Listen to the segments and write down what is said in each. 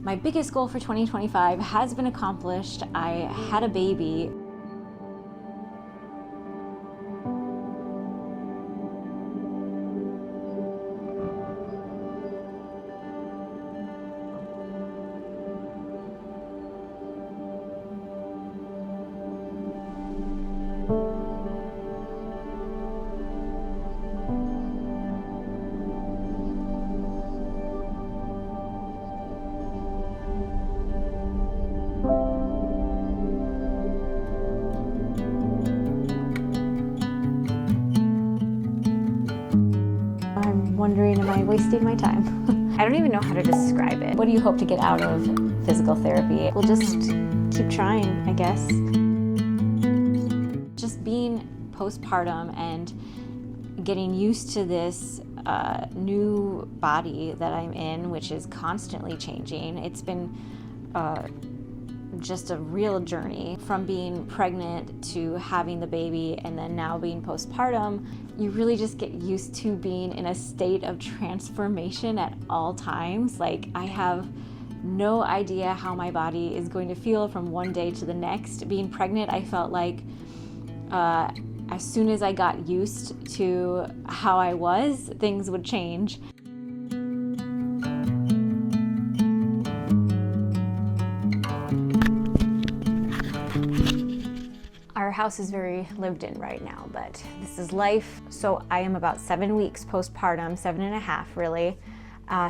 My biggest goal for 2025 has been accomplished. I had a baby. Wondering, am I wasting my time? I don't even know how to describe it. What do you hope to get out of physical therapy? We'll just keep trying, I guess. Just being postpartum and getting used to this new body that I'm in, which is constantly changing. It's been just a real journey from being pregnant to having the baby and then now being postpartum. You really just get used to being in a state of transformation at all times. Like, I have no idea how my body is going to feel from one day to the next. Being pregnant, I felt like as soon as I got used to how I was, things would change. Our house is very lived in right now, but this is life. So I am about 7 weeks postpartum, 7.5 really.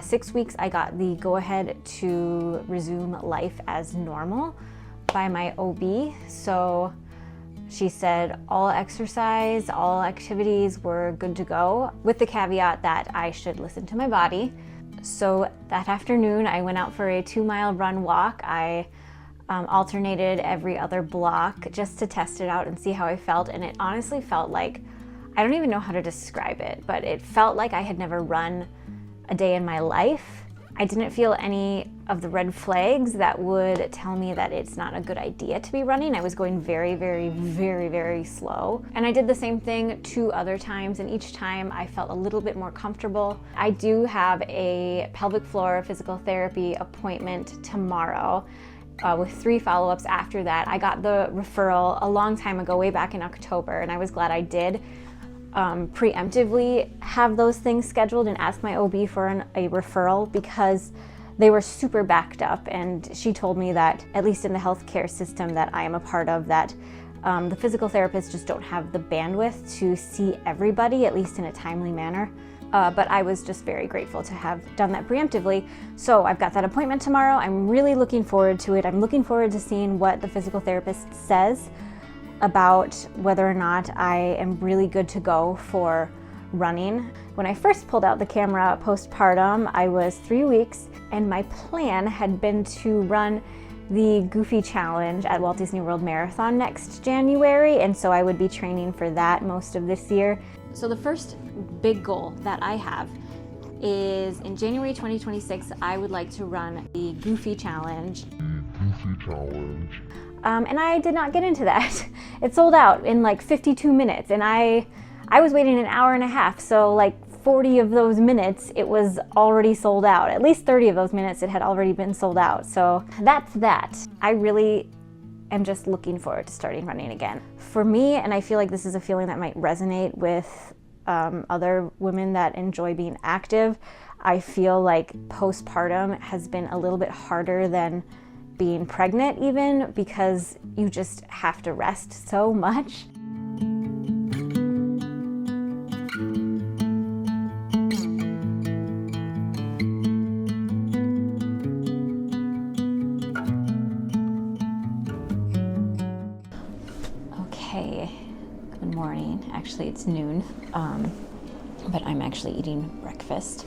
6 weeks I got the go-ahead to resume life as normal by my OB. So she said all exercise, all activities were good to go, with the caveat that I should listen to my body. So that afternoon I went out for a 2-mile run walk. I alternated every other block just to test it out and see how I felt, and it honestly felt like, I don't even know how to describe it, but it felt like I had never run a day in my life. I didn't feel any of the red flags that would tell me that it's not a good idea to be running. I was going very, very, very, very slow. And I did the same thing 2 other times, and each time I felt a little bit more comfortable. I do have a pelvic floor physical therapy appointment tomorrow. With 3 follow-ups after that. I got the referral a long time ago, way back in October, and I was glad I did preemptively have those things scheduled and ask my OB for a referral, because they were super backed up, and she told me that, at least in the healthcare system that I am a part of, that the physical therapists just don't have the bandwidth to see everybody, at least in a timely manner. But I was just very grateful to have done that preemptively. So I've got that appointment tomorrow. I'm really looking forward to it. I'm looking forward to seeing what the physical therapist says about whether or not I am really good to go for running. When I first pulled out the camera postpartum, I was 3 weeks, and my plan had been to run the Goofy Challenge at Walt Disney World Marathon next January, and so I would be training for that most of this year. So the first big goal that I have is in January 2026, I would like to run the Goofy Challenge. And I did not get into that. It sold out in like 52 minutes, and I was waiting an hour and a half, so like 40 of those minutes it was already sold out. At least 30 of those minutes it had already been sold out. So that's that. I really am just looking forward to starting running again. For me, and I feel like this is a feeling that might resonate with other women that enjoy being active, I feel like postpartum has been a little bit harder than being pregnant even, because you just have to rest so much. Okay, good morning. Actually, it's noon, but I'm actually eating breakfast.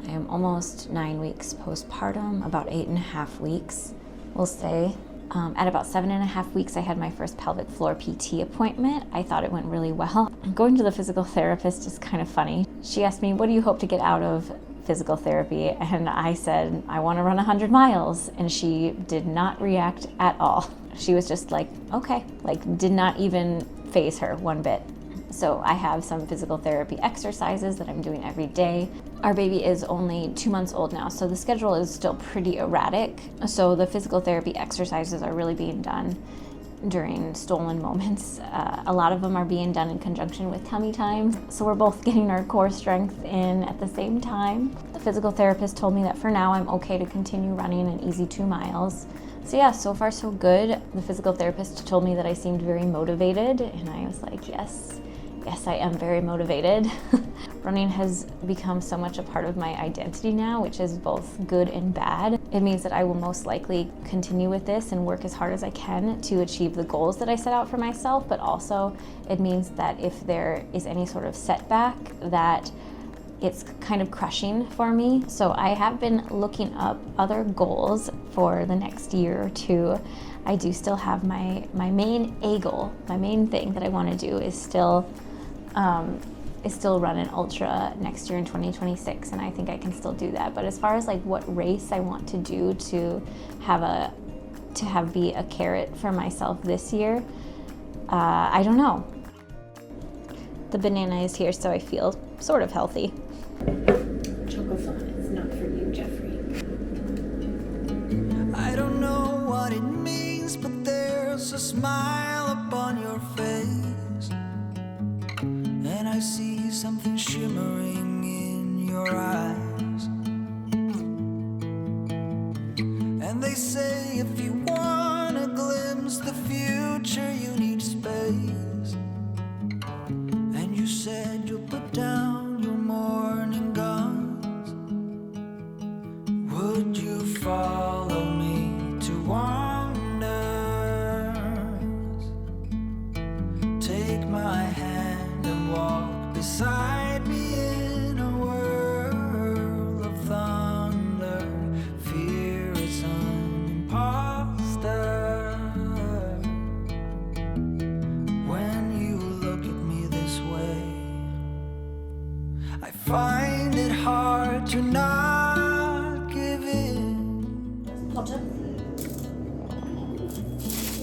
I am almost 9 weeks postpartum, about 8.5 weeks, we'll say. At about 7.5 weeks, I had my first pelvic floor PT appointment. I thought it went really well. Going to the physical therapist is kind of funny. She asked me, what do you hope to get out of physical therapy? And I said, I want to run 100 miles. And she did not react at all. She was just like, okay, like did not even faze her one bit. So I have some physical therapy exercises that I'm doing every day. Our baby is only 2 months old now, so the schedule is still pretty erratic. So the physical therapy exercises are really being done during stolen moments. A lot of them are being done in conjunction with tummy time. So we're both getting our core strength in at the same time. The physical therapist told me that for now I'm okay to continue running an easy 2 miles. So yeah, so far so good. The physical therapist told me that I seemed very motivated, and I was like, yes, I am very motivated. Running has become so much a part of my identity now, which is both good and bad. It means that I will most likely continue with this and work as hard as I can to achieve the goals that I set out for myself, but also it means that if there is any sort of setback, that it's kind of crushing for me. So I have been looking up other goals for the next year or two. I do still have my main goal, my main thing that I want to do is still run an ultra next year in 2026, and I think I can still do that. But as far as like what race I want to do to be a carrot for myself this year, I don't know. The banana is here, so I feel sort of healthy. Chocophone is not for you, Jeffrey. I don't know what it means, but there's a smile upon your face, and I see something shimmering in your eyes. And they say if you want to glimpse the future, you need space. And you said you'll put down your morning guns. Would you follow me to wonders? Take my hand and walk beside me in a world of thunder. Fear is an imposter. When you look at me this way, I find it hard to not give in. Potter.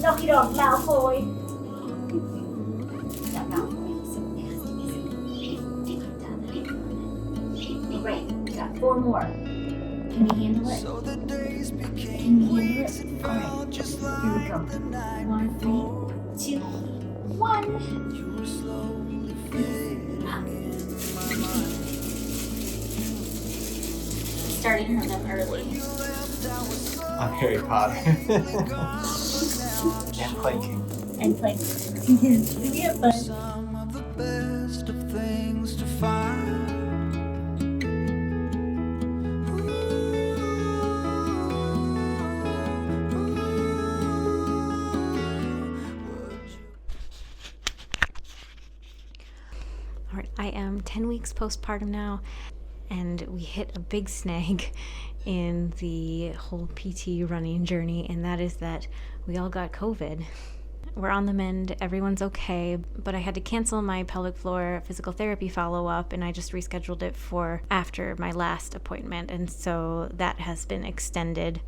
Knock it off, Malfoy. That Malfoy is so nasty, isn't he? Great, we got 4 more. Can you handle it? So the days Can became you weeks, handle it it? felt Alright, just here we like go. the night 1, before. 2, 1. You were slowly fading in my mind. Starting from them early. You left, I was so I'm Harry Potter. gone now. And planking. And play. We have fun. Some of the best of things to find. All right, I am 10 weeks postpartum now, and we hit a big snag in the whole PT running journey, and that is that we all got COVID. We're on the mend, everyone's okay, but I had to cancel my pelvic floor physical therapy follow-up, and I just rescheduled it for after my last appointment, and so that has been extended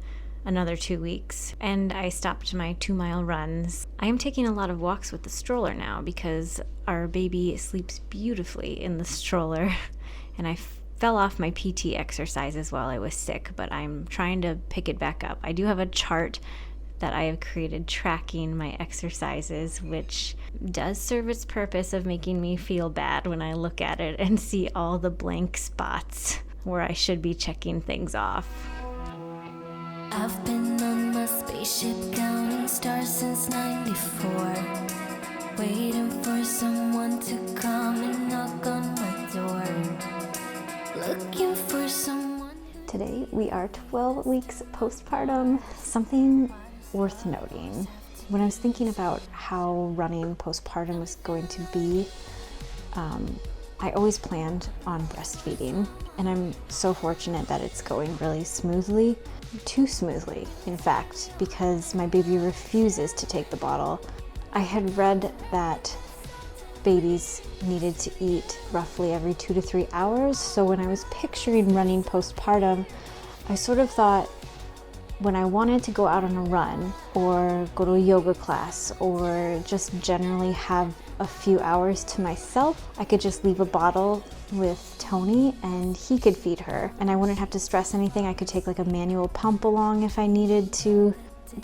another 2 weeks, and I stopped my 2-mile runs. I am taking a lot of walks with the stroller now because our baby sleeps beautifully in the stroller, and I fell off my PT exercises while I was sick, but I'm trying to pick it back up. I do have a chart that I have created tracking my exercises, which does serve its purpose of making me feel bad when I look at it and see all the blank spots where I should be checking things off. I've been on my spaceship counting stars since '94, waiting for someone to come and knock on my door, looking for someone. Today we are 12 weeks postpartum. Something worth noting. When I was thinking about how running postpartum was going to be, I always planned on breastfeeding, and I'm so fortunate that it's going really smoothly. Too smoothly, in fact, because my baby refuses to take the bottle. I had read that babies needed to eat roughly every 2 to 3 hours, so when I was picturing running postpartum, I sort of thought, when I wanted to go out on a run or go to a yoga class or just generally have a few hours to myself, I could just leave a bottle with Tony and he could feed her. And I wouldn't have to stress anything. I could take like a manual pump along if I needed to.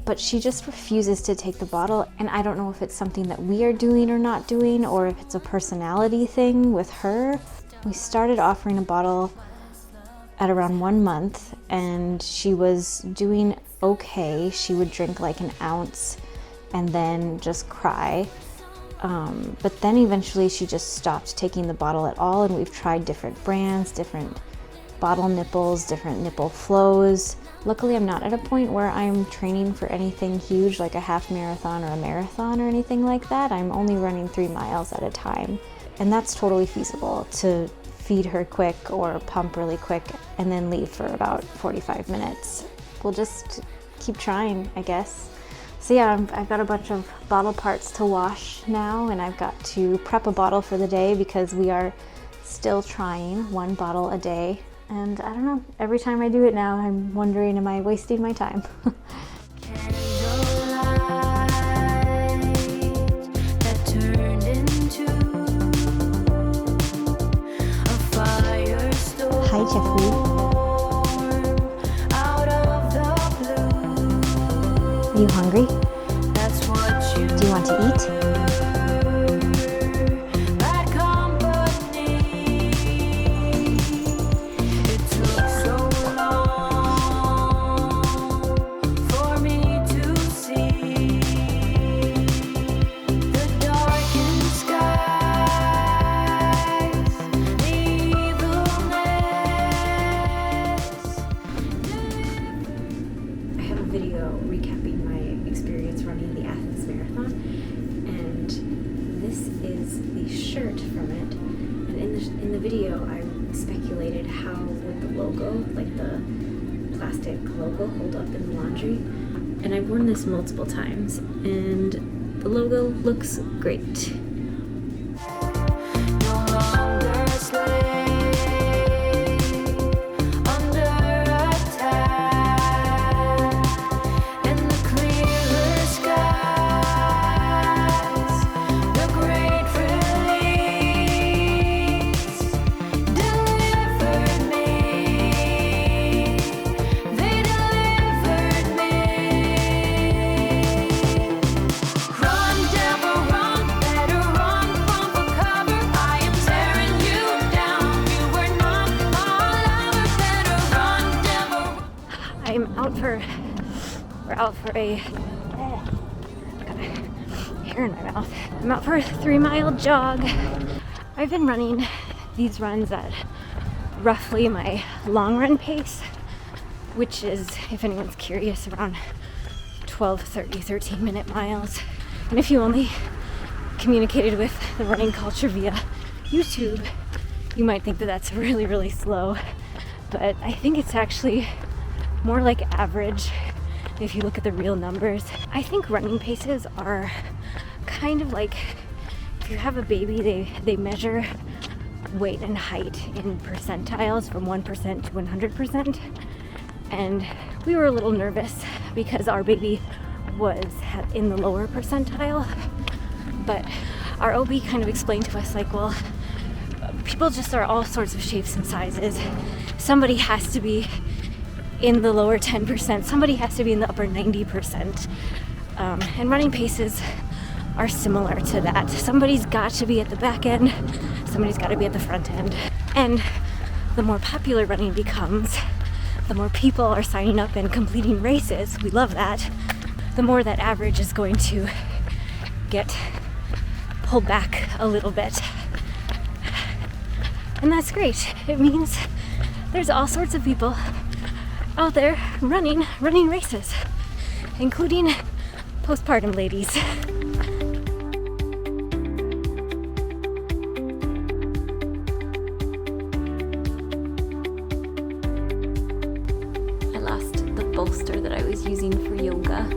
But she just refuses to take the bottle. And I don't know if it's something that we are doing or not doing, or if it's a personality thing with her. We started offering a bottle at around 1 month and she was doing okay. She would drink like an ounce and then just cry. But then eventually she just stopped taking the bottle at all, and we've tried different brands, different bottle nipples, different nipple flows. Luckily, I'm not at a point where I'm training for anything huge like a half marathon or a marathon or anything like that. I'm only running 3 miles at a time, and that's totally feasible to feed her quick or pump really quick and then leave for about 45 minutes. We'll just keep trying, I guess. So yeah, I've got a bunch of bottle parts to wash now, and I've got to prep a bottle for the day because we are still trying 1 bottle a day. And I don't know, every time I do it now, I'm wondering, am I wasting my time? Hi, Jeffrey. Are you hungry? Do you want to eat? Video recapping my experience running the Athens Marathon, and this is the shirt from it. And in the video I speculated how would the logo, like the plastic logo, hold up in the laundry, and I've worn this multiple times and the logo looks great. We're out for a got a hair in my mouth. I'm out for a 3-mile jog. I've been running these runs at roughly my long run pace, which is, if anyone's curious, around 12, 30, 13-minute miles. And if you only communicated with the running culture via YouTube, you might think that that's really, really slow. But I think it's actually more like average if you look at the real numbers. I think running paces are kind of like, if you have a baby, they measure weight and height in percentiles from 1% to 100%. And we were a little nervous because our baby was in the lower percentile. But our OB kind of explained to us, like, well, people just are all sorts of shapes and sizes. Somebody has to be in the lower 10%, somebody has to be in the upper 90%. And running paces are similar to that. Somebody's got to be at the back end, somebody's got to be at the front end. And the more popular running becomes, the more people are signing up and completing races. We love that. The more that average is going to get pulled back a little bit. And that's great. It means there's all sorts of people out there running races, including postpartum ladies. I lost the bolster that I was using for yoga.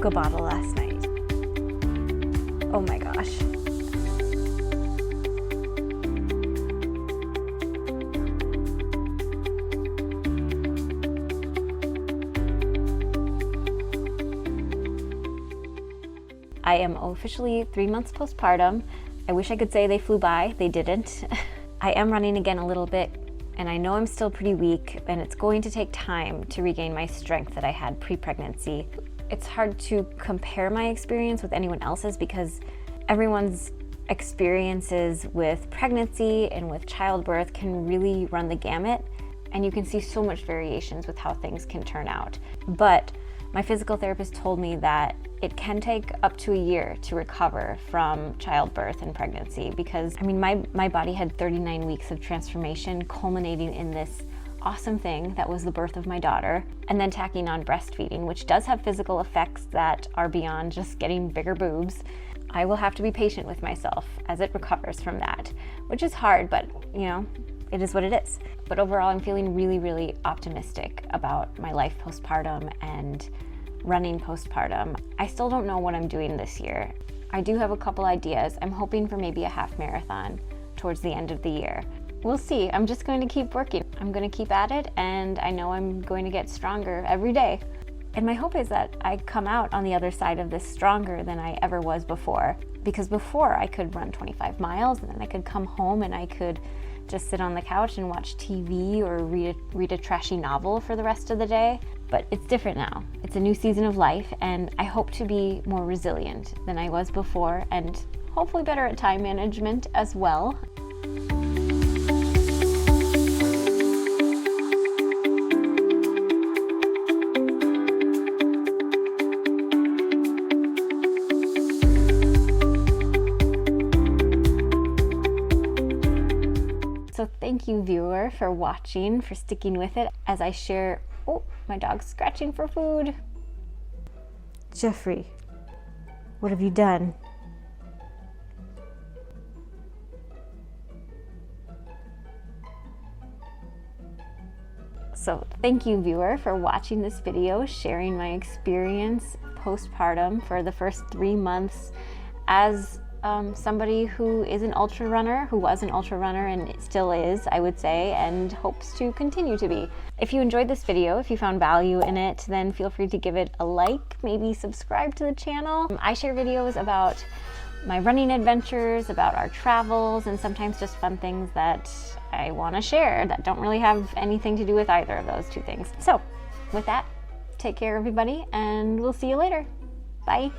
a bottle last night. Oh my gosh. I am officially 3 months postpartum. I wish I could say they flew by, they didn't. I am running again a little bit, and I know I'm still pretty weak, and it's going to take time to regain my strength that I had pre-pregnancy. It's hard to compare my experience with anyone else's because everyone's experiences with pregnancy and with childbirth can really run the gamut, and you can see so much variations with how things can turn out. But my physical therapist told me that it can take up to a year to recover from childbirth and pregnancy because, I mean, my body had 39 weeks of transformation culminating in this awesome thing that was the birth of my daughter, and then tacking on breastfeeding, which does have physical effects that are beyond just getting bigger boobs. I will have to be patient with myself as it recovers from that, which is hard, but you know, it is what it is. But overall, I'm feeling really, really optimistic about my life postpartum and running postpartum. I still don't know what I'm doing this year. I do have a couple ideas. I'm hoping for maybe a half marathon towards the end of the year. We'll see. I'm just going to keep working. I'm going to keep at it, and I know I'm going to get stronger every day. And my hope is that I come out on the other side of this stronger than I ever was before. Because before I could run 25 miles and then I could come home and I could just sit on the couch and watch TV or read a trashy novel for the rest of the day. But it's different now. It's a new season of life, and I hope to be more resilient than I was before, and hopefully better at time management as well. So thank you, viewer, for watching, for sticking with it as I share. Oh, my dog's scratching for food. Jeffrey, what have you done? So thank you, viewer, for watching this video, sharing my experience postpartum for the first 3 months as somebody who is an ultra runner, who was an ultra runner and still is, I would say, and hopes to continue to be. If you enjoyed this video, if you found value in it, then feel free to give it a like, maybe subscribe to the channel. I share videos about my running adventures, about our travels, and sometimes just fun things that I want to share that don't really have anything to do with either of those two things. So with that, take care everybody, and we'll see you later. Bye.